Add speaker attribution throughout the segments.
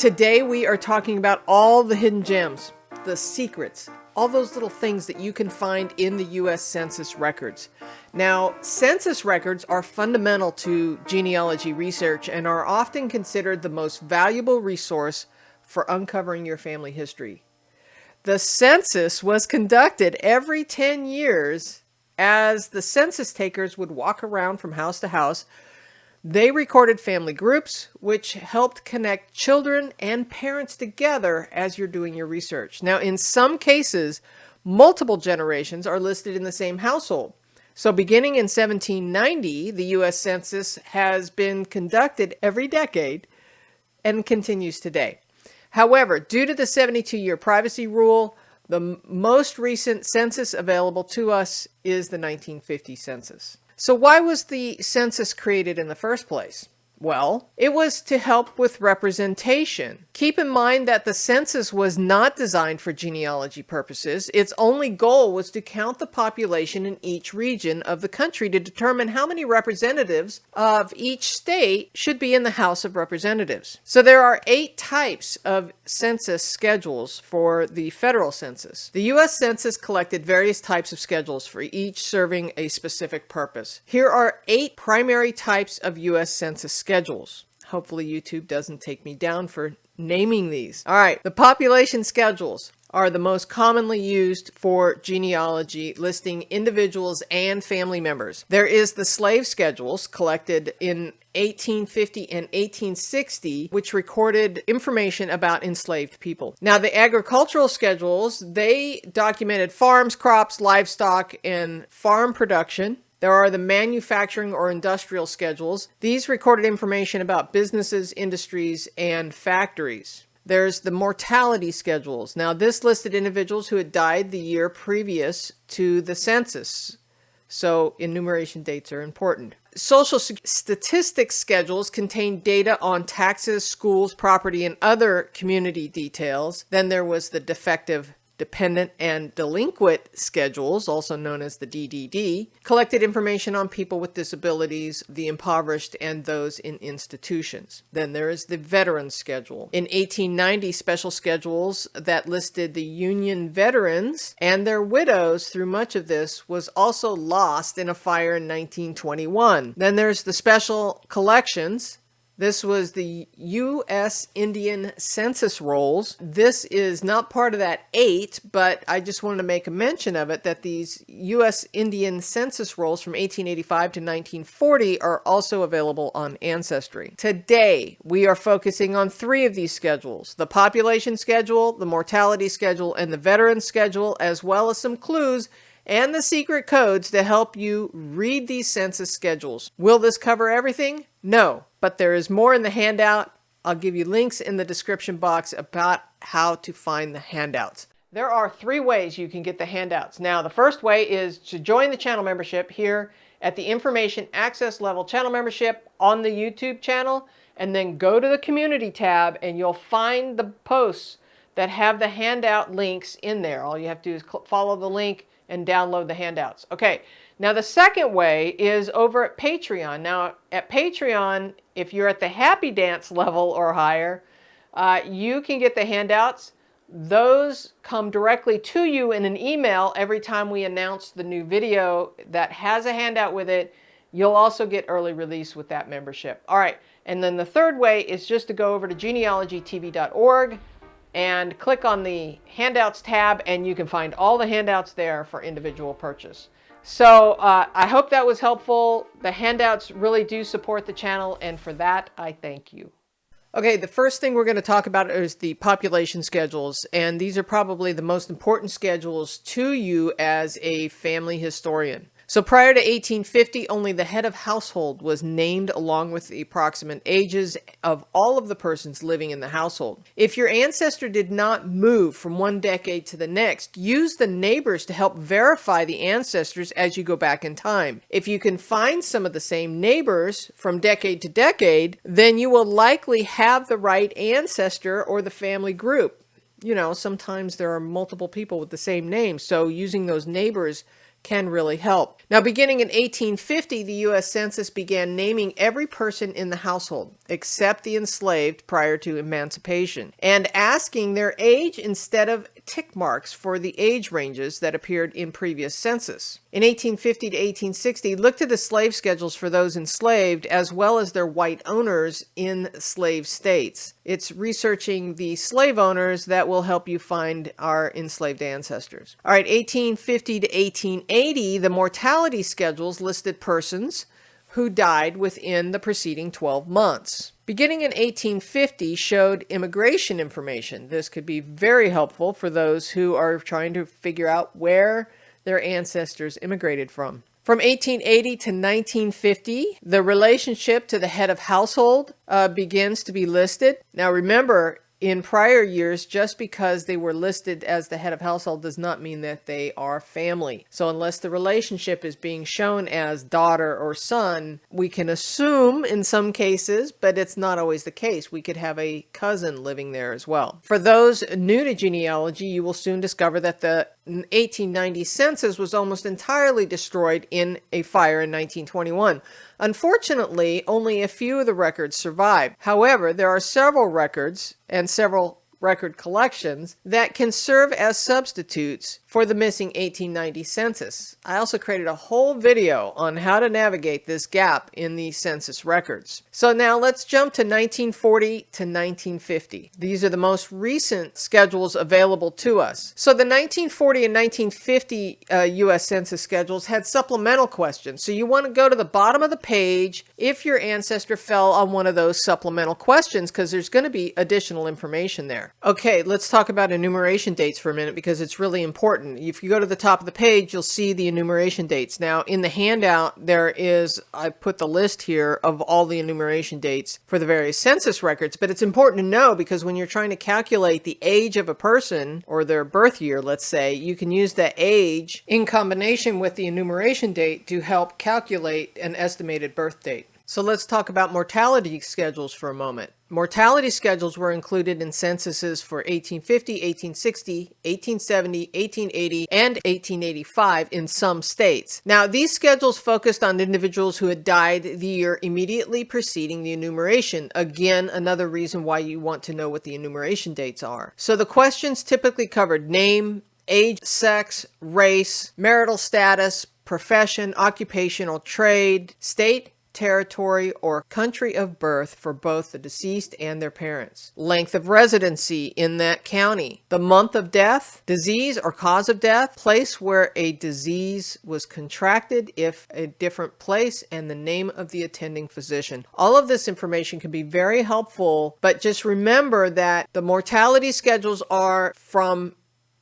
Speaker 1: Today we are talking about all the hidden gems, the secrets, all those little things that you can find in the US Census records. Now, census records are fundamental to genealogy research and are often considered the most valuable resource for uncovering your family history. The census was conducted every 10 years as the census takers would walk around from house to house. They recorded family groups, which helped connect children and parents together as you're doing your research. Now, in some cases, multiple generations are listed in the same household. So beginning in 1790, the U.S. Census has been conducted every decade and continues today. However, due to the 72-year privacy rule, the most recent census available to us is the 1950 census. So why was the census created in the first place? Well, it was to help with representation. Keep in mind that the census was not designed for genealogy purposes. Its only goal was to count the population in each region of the country to determine how many representatives of each state should be in the House of Representatives. So there are 8 types of census schedules for the federal census. The U.S. Census collected various types of schedules for each serving a specific purpose. Here are 8 primary types of U.S. Census schedules. Hopefully YouTube doesn't take me down for naming these. All right, the population schedules are the most commonly used for genealogy, listing individuals and family members. There is the slave schedules collected in 1850 and 1860, which recorded information about enslaved people. Now, the agricultural schedules, they documented farms, crops, livestock, and farm production. There are the manufacturing or industrial schedules. These recorded information about businesses, industries, and factories. There's the mortality schedules. Now, this listed individuals who had died the year previous to the census. So enumeration dates are important. Social statistics schedules contain data on taxes, schools, property, and other community details. Then there was the defective, dependent, and delinquent schedules, also known as the DDD, collected information on people with disabilities, the impoverished, and those in institutions. Then there is the veterans schedule. In 1890, special schedules that listed the Union veterans and their widows through much of this was also lost in a fire in 1921. Then there's the special collections. This was the US Indian Census Rolls. This is not part of that 8, but I just wanted to make a mention of it that these US Indian Census Rolls from 1885 to 1940 are also available on Ancestry. Today, we are focusing on 3 of these schedules: the population schedule, the mortality schedule, and the veterans schedule, as well as some clues and the secret codes to help you read these census schedules. Will this cover everything? No, but there is more in the handout. I'll give you links in the description box about how to find the handouts. There are 3 ways you can get the handouts. Now, the first way is to join the channel membership here at the Information Access Level channel membership on the YouTube channel, and then go to the Community tab and you'll find the posts that have the handout links in there. All you have to do is follow the link and download the handouts. Okay, now the second way is over at Patreon. Now at Patreon, if you're at the Happy Dance level or higher, you can get the handouts. Those come directly to you in an email every time we announce the new video that has a handout with it. You'll also get early release with that membership. All right, and then the third way is just to go over to genealogytv.org and click on the handouts tab, and you can find all the handouts there for individual purchase. So I hope that was helpful. The handouts really do support the channel, and for that, I thank you. Okay, the first thing we're going to talk about is the population schedules, and these are probably the most important schedules to you as a family historian. So prior to 1850, only the head of household was named along with the approximate ages of all of the persons living in the household. If your ancestor did not move from one decade to the next, use the neighbors to help verify the ancestors as you go back in time. If you can find some of the same neighbors from decade to decade, then you will likely have the right ancestor or the family group. You know, sometimes there are multiple people with the same name, so using those neighbors can really help. Now, beginning in 1850, the U.S. Census began naming every person in the household, except the enslaved prior to emancipation, and asking their age instead of tick marks for the age ranges that appeared in previous census. In 1850 to 1860, look to the slave schedules for those enslaved as well as their white owners in slave states. It's researching the slave owners that will help you find our enslaved ancestors. All right, 1850 to 1880, the mortality schedules listed persons who died within the preceding 12 months. Beginning in 1850 showed immigration information. This could be very helpful for those who are trying to figure out where their ancestors immigrated from. From 1880 to 1950, the relationship to the head of household begins to be listed. Now remember, in prior years, just because they were listed as the head of household does not mean that they are family. So unless the relationship is being shown as daughter or son, we can assume in some cases, but it's not always the case. We could have a cousin living there as well. For those new to genealogy, you will soon discover that the 1890 census was almost entirely destroyed in a fire in 1921. Unfortunately, only a few of the records survived. However, there are several records and several record collections that can serve as substitutes for the missing 1890 census. I also created a whole video on how to navigate this gap in the census records. So now let's jump to 1940 to 1950. These are the most recent schedules available to us. So the 1940 and 1950 US Census schedules had supplemental questions. So you want to go to the bottom of the page if your ancestor fell on one of those supplemental questions, because there's going to be additional information there. Okay, let's talk about enumeration dates for a minute because it's really important. If you go to the top of the page, you'll see the enumeration dates. Now, in the handout, I put the list here of all the enumeration dates for the various census records, but it's important to know because when you're trying to calculate the age of a person or their birth year, let's say, you can use the age in combination with the enumeration date to help calculate an estimated birth date. So let's talk about mortality schedules for a moment. Mortality schedules were included in censuses for 1850, 1860, 1870, 1880, and 1885 in some states. Now, these schedules focused on individuals who had died the year immediately preceding the enumeration. Again, another reason why you want to know what the enumeration dates are. So the questions typically covered name, age, sex, race, marital status, profession, occupational trade, state, territory, or country of birth for both the deceased and their parents, length of residency in that county, the month of death, disease or cause of death, place where a disease was contracted if a different place, and the name of the attending physician. All of this information can be very helpful, but just remember that the mortality schedules are from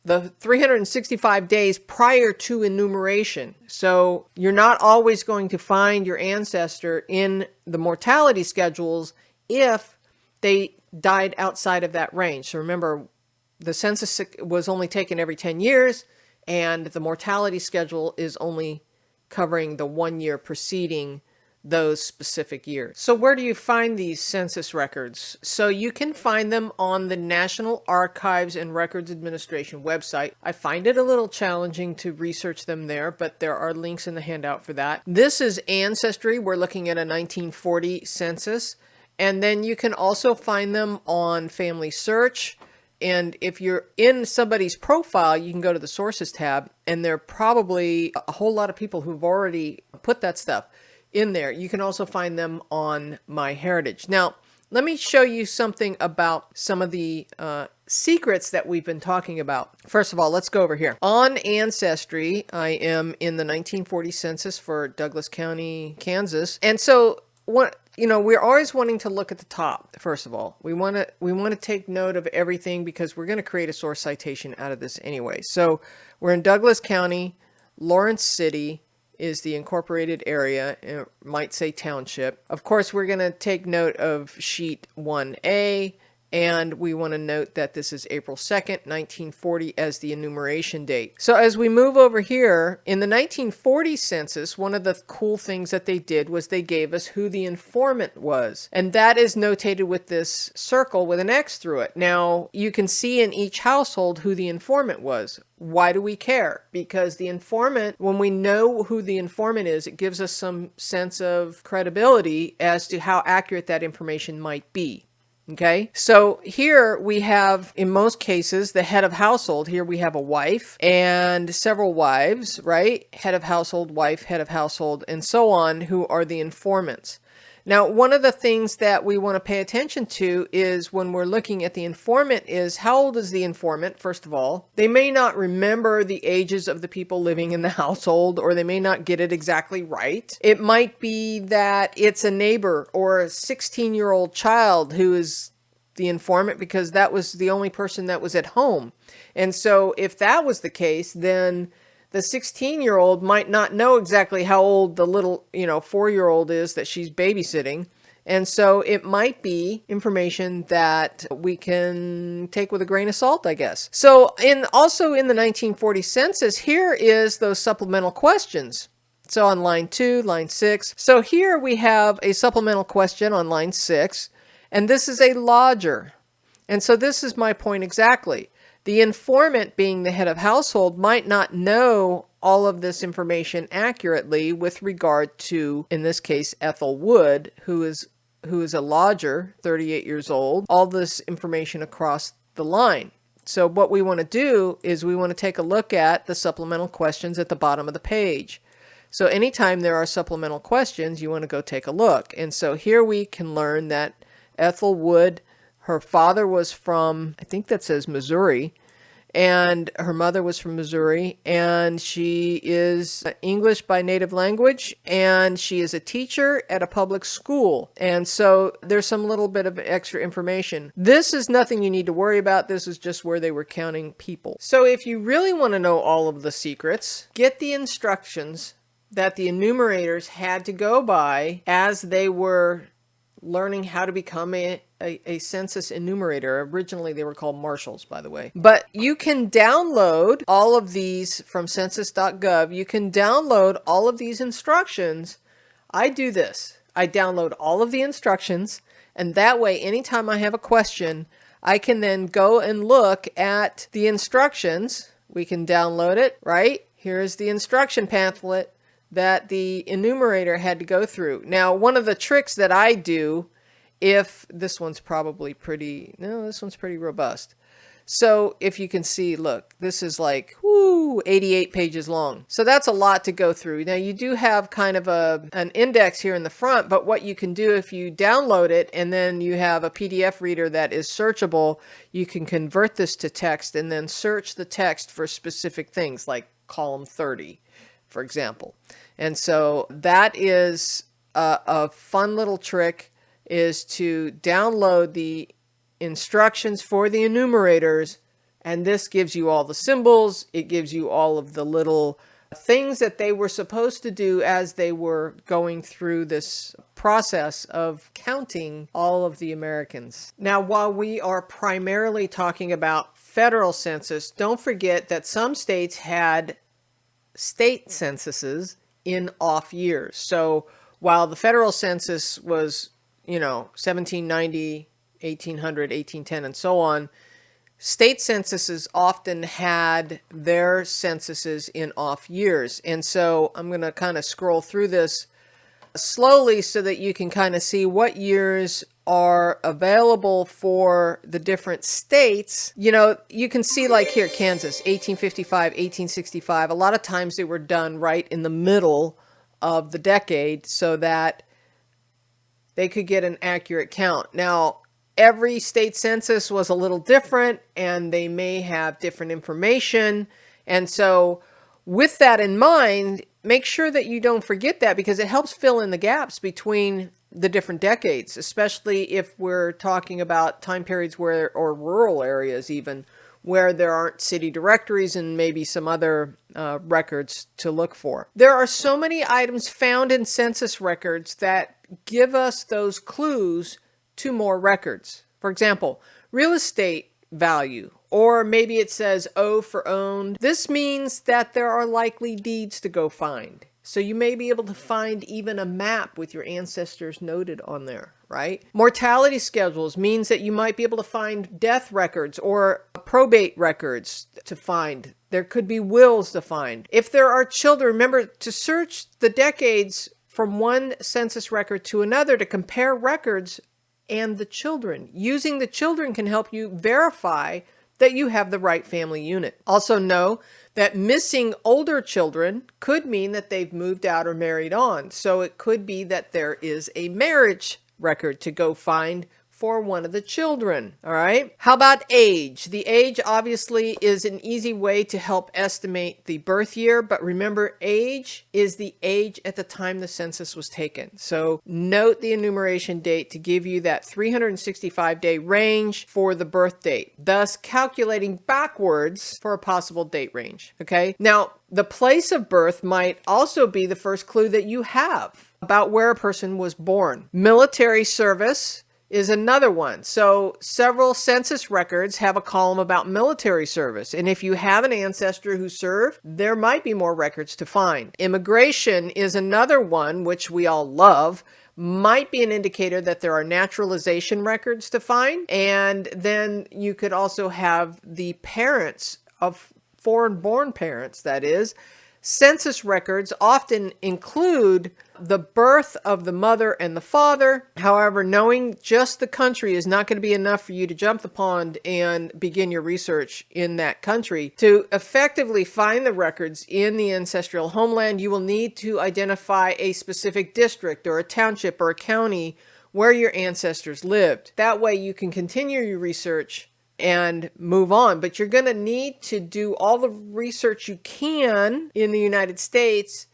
Speaker 1: the 365 days prior to enumeration. So you're not always going to find your ancestor in the mortality schedules if they died outside of that range. So remember, the census was only taken every 10 years, and the mortality schedule is only covering the 1 year preceding those specific years. So where do you find these census records? So you can find them on the National Archives and Records Administration website. I find it a little challenging to research them there, but there are links in the handout for that. This is Ancestry. We're looking at a 1940 census. And then you can also find them on Family Search. And if you're in somebody's profile, you can go to the Sources tab, and there are probably a whole lot of people who've already put that stuff in there. You can also find them on MyHeritage. Now, let me show you something about some of the secrets that we've been talking about. First of all, let's go over here. On Ancestry, I am in the 1940 census for Douglas County, Kansas. And so, we're always wanting to look at the top. First of all, we want to take note of everything because we're going to create a source citation out of this anyway. So we're in Douglas County. Lawrence City is the incorporated area. It might say township. Of course, we're going to take note of sheet 1A, And we want to note that this is April 2nd, 1940 as the enumeration date. So as we move over here, in the 1940 census, one of the cool things that they did was they gave us who the informant was. And that is notated with this circle with an X through it. Now, you can see in each household who the informant was. Why do we care? Because the informant, when we know who the informant is, it gives us some sense of credibility as to how accurate that information might be. Okay, so here we have, in most cases, the head of household. Here we have a wife and several wives, right? Head of household, wife, head of household, and so on, who are the informants. Now, one of the things that we want to pay attention to is when we're looking at the informant is how old is the informant, first of all. They may not remember the ages of the people living in the household, or they may not get it exactly right. It might be that it's a neighbor or a 16-year-old child who is the informant because that was the only person that was at home. And so if that was the case, then the 16-year-old might not know exactly how old the little, 4-year-old is that she's babysitting. And so it might be information that we can take with a grain of salt, I guess. So also in the 1940 census, here is those supplemental questions. So on line 2, line 6. So here we have a supplemental question on line 6, and this is a lodger. And so this is my point exactly. The informant, being the head of household, might not know all of this information accurately with regard to, in this case, Ethel Wood, who is a lodger, 38 years old, all this information across the line. So what we want to do is we want to take a look at the supplemental questions at the bottom of the page. So anytime there are supplemental questions, you want to go take a look. And so here we can learn that Ethel Wood, her father was from, I think that says Missouri, and her mother was from Missouri, and she is English by native language, and she is a teacher at a public school. And so there's some little bit of extra information. This is nothing you need to worry about. This is just where they were counting people. So if you really want to know all of the secrets, get the instructions that the enumerators had to go by as they were learning how to become a census enumerator. Originally, they were called marshals, by the way. But you can download all of these from Census.gov. You can download all of these instructions. I do this. I download all of the instructions, and that way, anytime I have a question, I can then go and look at the instructions. We can download it, right? Here's the instruction pamphlet that the enumerator had to go through. Now, one of the tricks that I do, if this one's probably pretty, no, this one's pretty robust. So if you can see, look, this is like, 88 pages long. So that's a lot to go through. Now you do have kind of an index here in the front, but what you can do if you download it and then you have a PDF reader that is searchable, you can convert this to text and then search the text for specific things like column 30. For example. And so that is a fun little trick, is to download the instructions for the enumerators, and this gives you all the symbols. It gives you all of the little things that they were supposed to do as they were going through this process of counting all of the Americans. Now, while we are primarily talking about federal census, don't forget that some states had state censuses in off years. So while the federal census was, 1790, 1800, 1810, and so on, state censuses often had their censuses in off years. And so I'm going to kind of scroll through this slowly so that you can kind of see what years are available for the different states. You can see like here, Kansas, 1855, 1865. A lot of times they were done right in the middle of the decade so that they could get an accurate count. Now, every state census was a little different and they may have different information. And so with that in mind, make sure that you don't forget that, because it helps fill in the gaps between the different decades, especially if we're talking about time periods or rural areas even, where there aren't city directories and maybe some other records to look for. There are so many items found in census records that give us those clues to more records. For example, real estate value, or maybe it says O for owned. This means that there are likely deeds to go find. So you may be able to find even a map with your ancestors noted on there, right? Mortality schedules means that you might be able to find death records or probate records to find. There could be wills to find. If there are children, remember to search the decades from one census record to another to compare records and the children. Using the children can help you verify that you have the right family unit. Also know that missing older children could mean that they've moved out or married on. So it could be that there is a marriage record to go find for one of the children. All right. How about age? The age obviously is an easy way to help estimate the birth year, but remember, age is the age at the time the census was taken. So note the enumeration date to give you that 365-day range for the birth date, thus calculating backwards for a possible date range. Okay. Now, the place of birth might also be the first clue that you have about where a person was born. Military service is another one. So several census records have a column about military service. And if you have an ancestor who served, there might be more records to find. Immigration is another one, which we all love. Might be an indicator that there are naturalization records to find. And then you could also have the parents of foreign-born parents, that is. Census records often include the birth of the mother and the father. However, knowing just the country is not going to be enough for you to jump the pond and begin your research in that country. To effectively find the records in the ancestral homeland, you will need to identify a specific district or a township or a county where your ancestors lived. That way you can continue your research and move on. But you're going to need to do all the research you can in the United States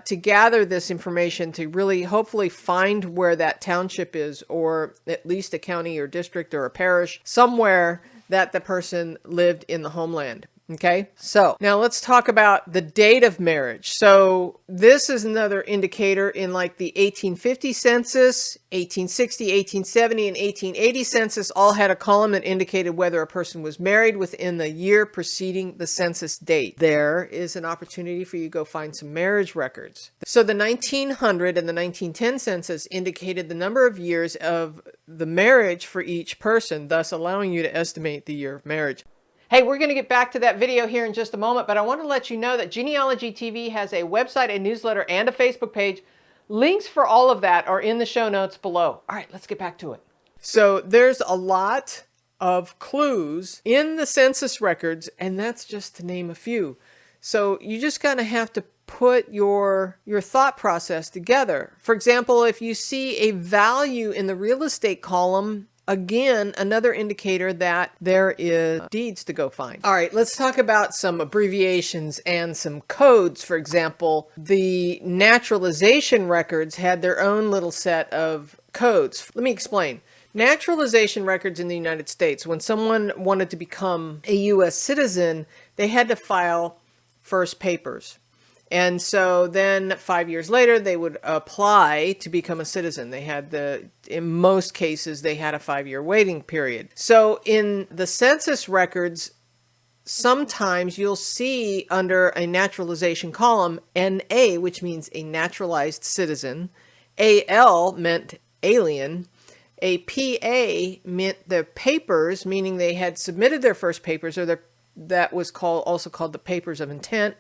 Speaker 1: to gather this information to really hopefully find where that township is, or at least a county or district or a parish, somewhere that the person lived in the homeland. Okay, so now let's talk about the date of marriage. So this is another indicator in like the 1850 census, 1860, 1870, and 1880 census all had a column that indicated whether a person was married within the year preceding the census date. There is an opportunity for you to go find some marriage records. So the 1900 and the 1910 census indicated the number of years of the marriage for each person, thus allowing you to estimate the year of marriage. Hey, we're going to get back to that video here in just a moment, but I want to let you know that Genealogy TV has a website, a newsletter, and a Facebook page. Links for all of that are in the show notes below. All right, let's get back to it. So there's a lot of clues in the census records, and that's just to name a few. So you just kind of have to put your thought process together. For example, if you see a value in the real estate column, again, another indicator that there is deeds to go find. All right, let's talk about some abbreviations and some codes. For example, the naturalization records had their own little set of codes. Let me explain. Naturalization records in the United States, when someone wanted to become a US citizen, they had to file first papers. And so then 5 years later, they would apply to become a citizen. They had in most cases, they had a 5-year waiting period. So in the census records, sometimes you'll see under a naturalization column, NA, which means a naturalized citizen. AL meant alien. A PA meant the papers, meaning they had submitted their first papers, or that was also called the papers of intent.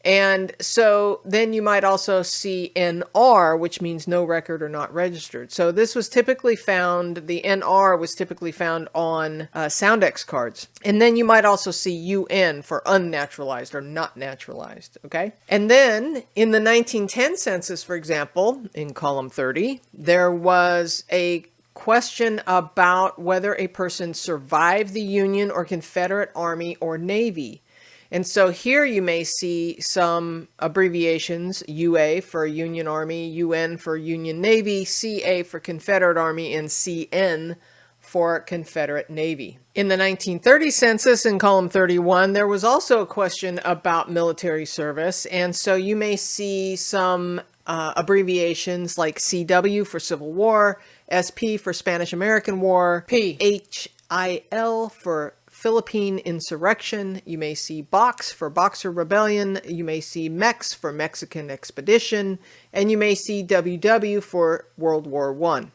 Speaker 1: And so then you might also see NR, which means no record or not registered. So this was typically found, the NR was typically found on Soundex cards. And then you might also see UN for unnaturalized or not naturalized, okay? And then in the 1910 census, for example, in column 30, there was a question about whether a person survived the Union or Confederate Army or Navy. And so here you may see some abbreviations, UA for Union Army, UN for Union Navy, CA for Confederate Army, and CN for Confederate Navy. In the 1930 census, in column 31, there was also a question about military service. And so you may see some abbreviations like CW for Civil War, SP for Spanish-American War, PHI IL for Philippine Insurrection. You may see Box for Boxer Rebellion. You may see MEX for Mexican Expedition. And you may see WW for World War I.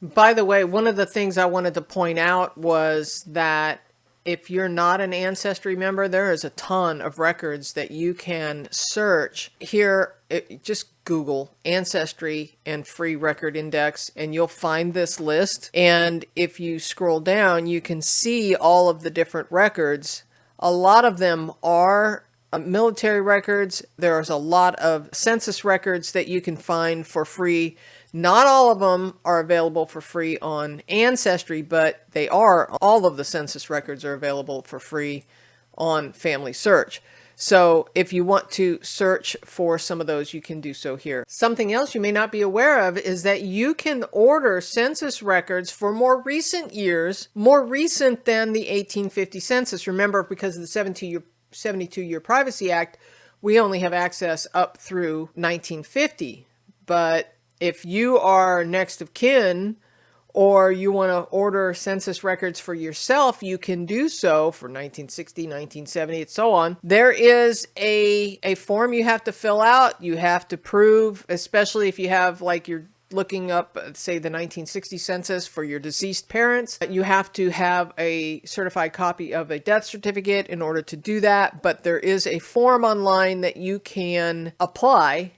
Speaker 1: By the way, one of the things I wanted to point out was that if you're not an Ancestry member, there is a ton of records that you can search. Here, just Google Ancestry and Free Record Index, and you'll find this list. And if you scroll down, you can see all of the different records. A lot of them are military records. There's a lot of census records that you can find for free. Not all of them are available for free on Ancestry, but they are. All of the census records are available for free on Family Search. So if you want to search for some of those, you can do so here. Something else you may not be aware of is that you can order census records for more recent years, more recent than the 1850 census. Remember, because of the 72-year Privacy Act, we only have access up through 1950. But if you are next of kin, or you want to order census records for yourself, you can do so for 1960, 1970, and so on. There is a form you have to fill out. You have to prove, especially if you have, like, you're looking up, say, the 1960 census for your deceased parents. You have to have a certified copy of a death certificate in order to do that. But there is a form online that you can apply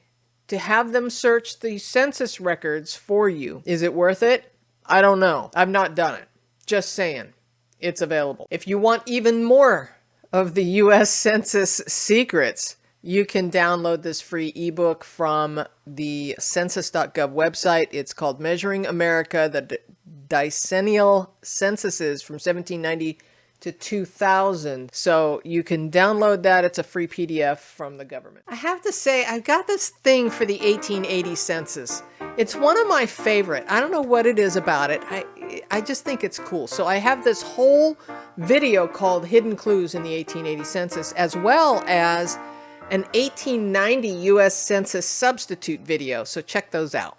Speaker 1: to have them search the census records for you. Is it worth it? I don't know. I've not done it. Just saying. It's available. If you want even more of the US Census Secrets, you can download this free ebook from the Census.gov website. It's called Measuring America, the Decennial Censuses from 1790 to 2000. So you can download that. It's a free PDF from the government. I have to say, I've got this thing for the 1880 census. It's one of my favorite. I don't know what it is about it. I just think it's cool. So I have this whole video called Hidden Clues in the 1880 Census, as well as an 1890 US Census substitute video. So check those out.